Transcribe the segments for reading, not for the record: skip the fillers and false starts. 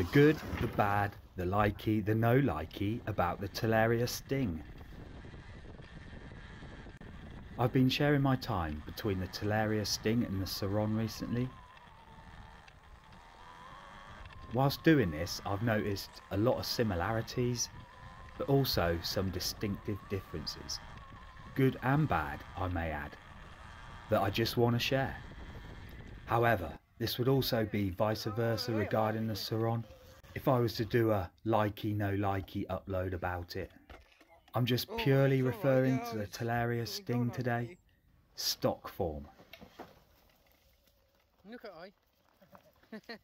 The good, the bad, the likey, the no likey about the TALARIA Sting. I've been sharing my time between the TALARIA Sting and the Saron recently. Whilst doing this, I've noticed a lot of similarities, but also some distinctive differences, good and bad I may add, that I just want to share. However, this would also be vice versa regarding the Saron, if I was to do a likey no likey upload about it. I'm just purely referring to the TALARIA Sting today, stock form. Look at I.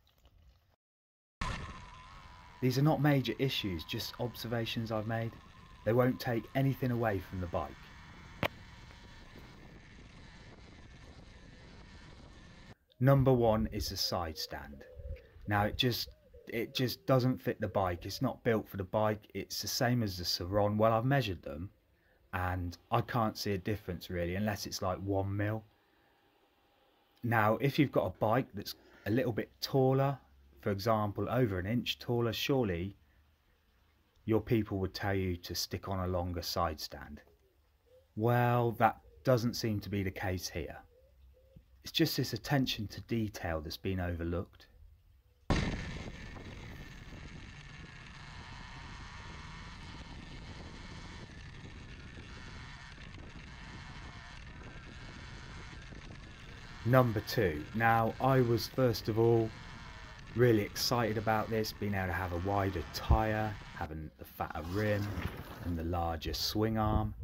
These are not major issues, just observations I've made. They won't take anything away from the bike. Number one is the side stand. Now it just doesn't fit the bike. It's not built for the bike. It's the same as the Saron. Well, I've measured them and I can't see a difference really, unless it's like 1 mil. Now if you've got a bike that's a little bit taller, for example over an inch taller, surely your people would tell you to stick on a longer side stand. Well, that doesn't seem to be the case here. It's just this attention to detail that's been overlooked. Number two. Now I was first of all really excited about this, being able to have a wider tyre, having the fatter rim and the larger swing arm.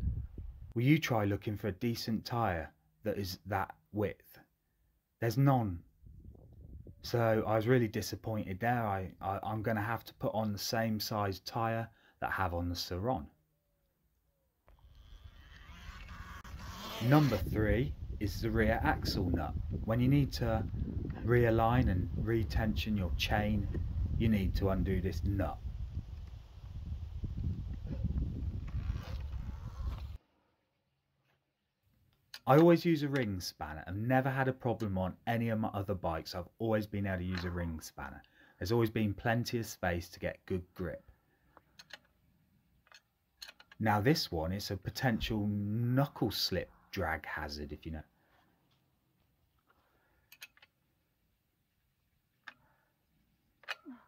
Well, you try looking for a decent tyre that is that width. There's none. So I was really disappointed there. I'm going to have to put on the same size tyre that I have on the Saron. Number three is the rear axle nut. When you need to realign and retension your chain, you need to undo this nut. I always use a ring spanner. I've never had a problem on any of my other bikes. I've always been able to use a ring spanner. There's always been plenty of space to get good grip. Now this one is a potential knuckle slip drag hazard, if you know.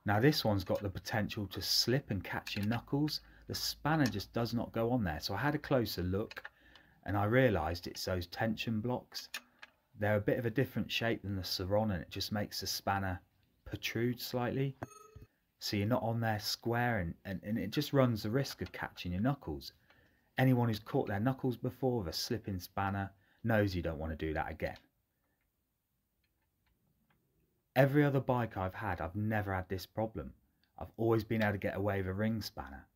Now this one's got the potential to slip and catch your knuckles. The spanner just does not go on there. So I had a closer look and I realised it's those tension blocks. They're a bit of a different shape than the Saron and it just makes the spanner protrude slightly. So you're not on there square and it just runs the risk of catching your knuckles. Anyone who's caught their knuckles before with a slipping spanner knows you don't want to do that again. Every other bike I've had, I've never had this problem. I've always been able to get away with a ring spanner.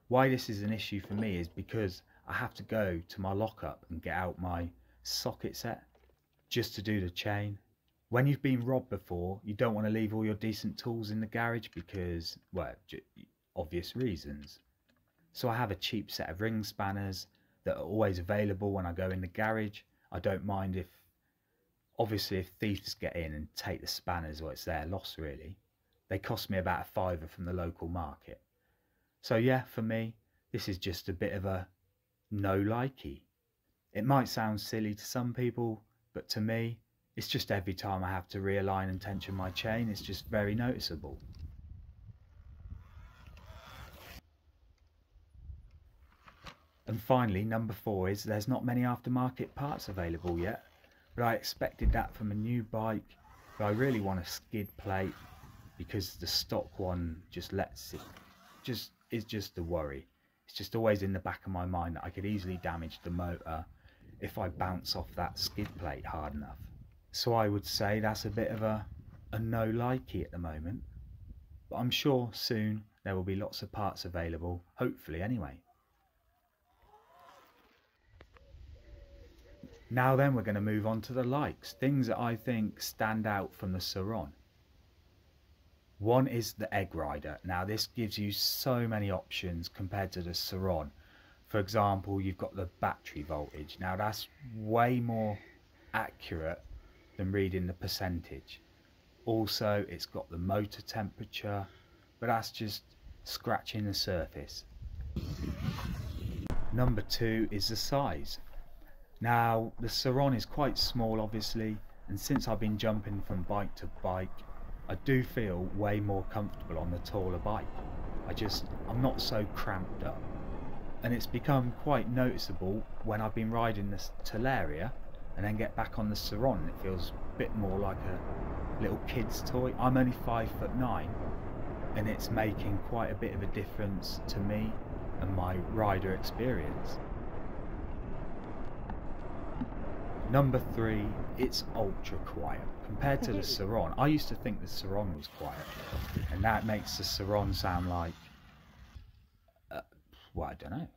Why this is an issue for me is because I have to go to my lockup and get out my socket set just to do the chain. When you've been robbed before, you don't want to leave all your decent tools in the garage because, well, obvious reasons. So I have a cheap set of ring spanners that are always available when I go in the garage. I don't mind if, obviously if thieves get in and take the spanners, well, it's their loss really. They cost me about a £5 from the local market. So yeah, for me, this is just a bit of a no likey. It might sound silly to some people, but to me, it's just every time I have to realign and tension my chain, it's just very noticeable. And finally, number four is there's not many aftermarket parts available yet, but I expected that from a new bike, but I really want a skid plate because the stock one just lets it, is just a worry. It's just always in the back of my mind that I could easily damage the motor if I bounce off that skid plate hard enough. So I would say that's a bit of a no likey at the moment, but I'm sure soon there will be lots of parts available, hopefully anyway. Now then, we're going to move on to the likes, things that I think stand out from the Saron. One is the egg rider. Now this gives you so many options compared to the Saron. For example, you've got the battery voltage. Now that's way more accurate than reading the percentage. Also, it's got the motor temperature, but that's just scratching the surface. Number 2 is the size. Now, the Saron is quite small obviously, and since I've been jumping from bike to bike, I do feel way more comfortable on the taller bike. I'm not so cramped up. And it's become quite noticeable when I've been riding this Talaria and then get back on the Saron. It feels a bit more like a little kid's toy. I'm only 5'9", and it's making quite a bit of a difference to me and my rider experience. Number 3, it's ultra quiet. Compared to the Saron, I used to think the Saron was quiet, and that makes the Saron sound like, well, I don't know.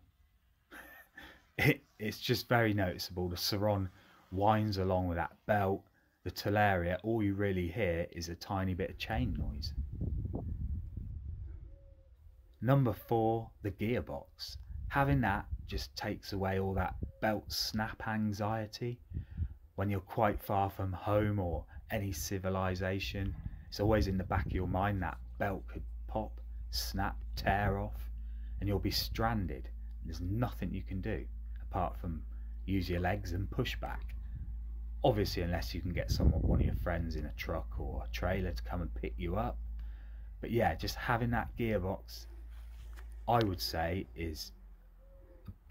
It's just very noticeable. The Saron winds along with that belt. The Talaria, all you really hear is a tiny bit of chain noise. Number 4, the gearbox. Having that just takes away all that belt snap anxiety. When you're quite far from home or any civilization, it's always in the back of your mind that belt could pop, snap, tear off, and you'll be stranded. There's nothing you can do apart from use your legs and push back. Obviously, unless you can get one of your friends in a truck or a trailer to come and pick you up. But yeah, just having that gearbox, I would say, is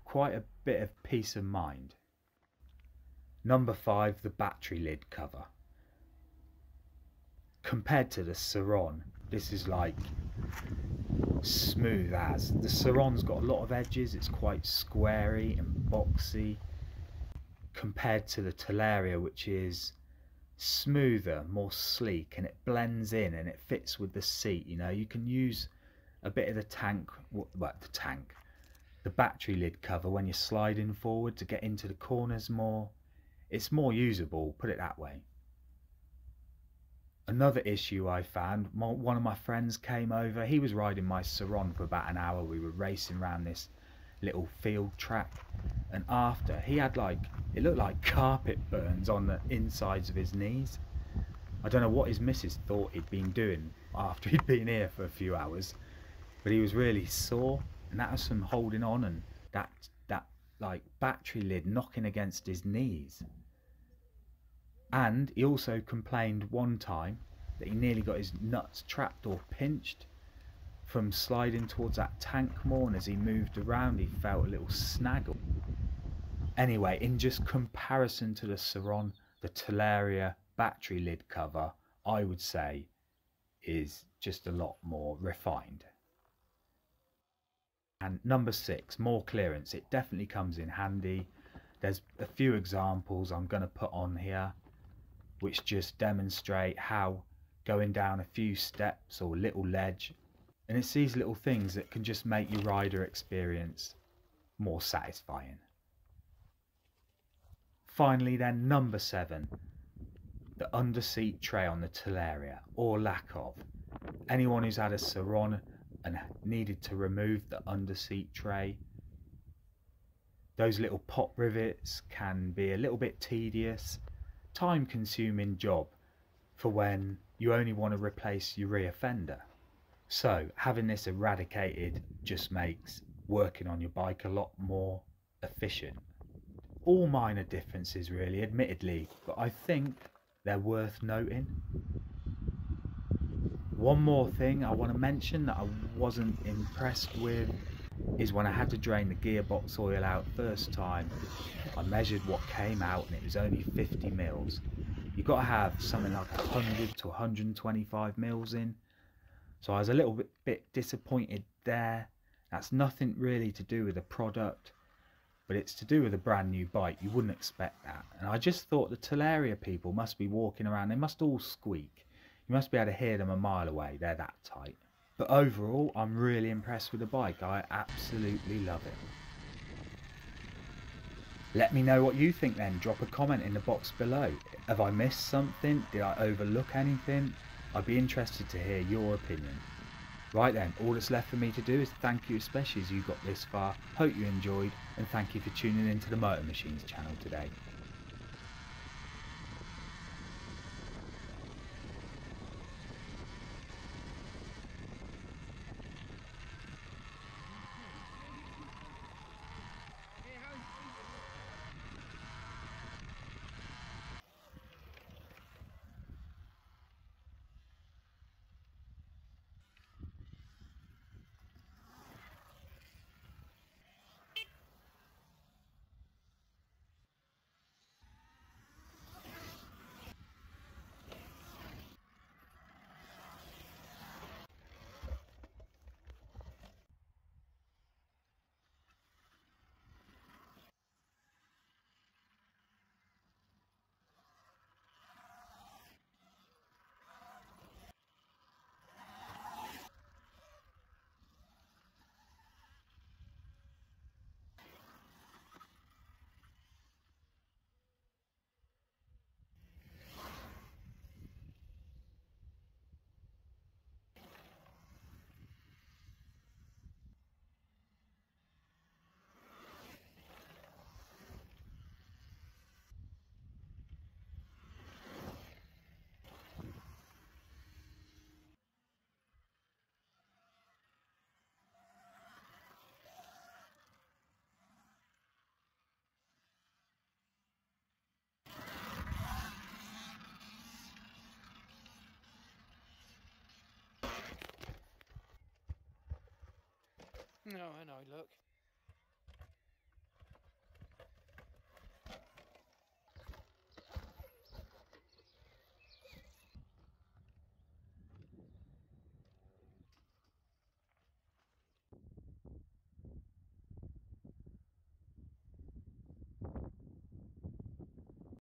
quite a bit of peace of mind. Number 5, the battery lid cover. Compared to the Saron, this is like smooth as. The Saron's got a lot of edges, it's quite squarey and boxy, compared to the Talaria, which is smoother, more sleek, and it blends in and it fits with the seat. You know, you can use a bit of the battery lid cover when you're sliding forward to get into the corners more. It's more usable, put it that way. Another issue I found, one of my friends came over. He was riding my Saron for about an hour. We were racing around this little field track, and after, he had it looked like carpet burns on the insides of his knees. I don't know what his missus thought he'd been doing after he'd been here for a few hours, but he was really sore, and that was from holding on and that battery lid knocking against his knees. And he also complained one time that he nearly got his nuts trapped or pinched from sliding towards that tank more, and as he moved around he felt a little snaggle. Anyway, in just comparison to the Saron, the Talaria battery lid cover, I would say, is just a lot more refined. And number 6, more clearance. It definitely comes in handy. There's a few examples I'm going to put on here which just demonstrate how going down a few steps or a little ledge, and it's these little things that can just make your rider experience more satisfying. Finally then, number 7, the underseat tray on the Talaria, or lack of. Anyone who's had a Saron and needed to remove the underseat tray, those little pop rivets can be a little bit tedious, time consuming job for when you only want to replace your rear fender. So having this eradicated just makes working on your bike a lot more efficient. All minor differences really, admittedly, but I think they're worth noting. One more thing I want to mention that I wasn't impressed with is when I had to drain the gearbox oil out first time. I measured what came out and it was only 50 mils. You've got to have something like 100 to 125 mils in. So I was a little bit disappointed there. That's nothing really to do with the product, but it's to do with a brand new bike. You wouldn't expect that. And I just thought the Talaria people must be walking around, they must all squeak. You must be able to hear them a mile away, they're that tight. But overall, I'm really impressed with the bike. I absolutely love it. Let me know what you think then. Drop a comment in the box below. Have I missed something? Did I overlook anything? I'd be interested to hear your opinion. Right then, all that's left for me to do is thank you, especially as you got this far. Hope you enjoyed, and thank you for tuning in to the Motor Machines channel today. No, I know, look.